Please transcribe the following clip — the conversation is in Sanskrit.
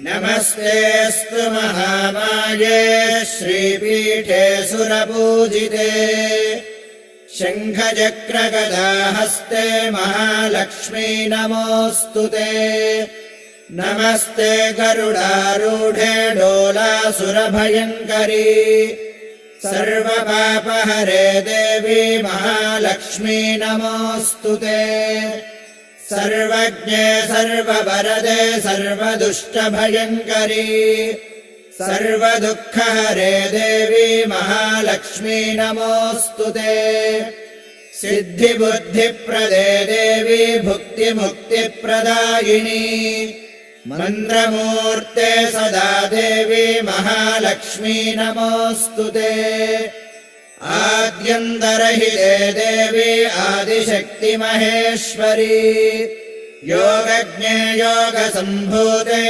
नमस्तेऽस्तु महामाये श्रीपीठे सुरपूजिते शङ्खचक्रगदाहस्ते महालक्ष्मी नमोऽस्तु ते। नमस्ते गरुडारूढे डोलासुरभयङ्करी सर्वपापहरे देवी महालक्ष्मी नमोऽस्तु ते। सर्वज्ञे सर्ववरदे सर्वदुष्टभयङ्करी सर्वदुःखहरे देवी महालक्ष्मी नमोऽस्तु ते। सिद्धिबुद्धिप्रदे देवी भुक्तिमुक्तिप्रदायिनी मन्त्रमूर्ते सदा देवी महालक्ष्मी नमोऽस्तु ते। आद्यन्तरहिते देवी आदिशक्ति महेश्वरी योगज्ञे योगसम्भूते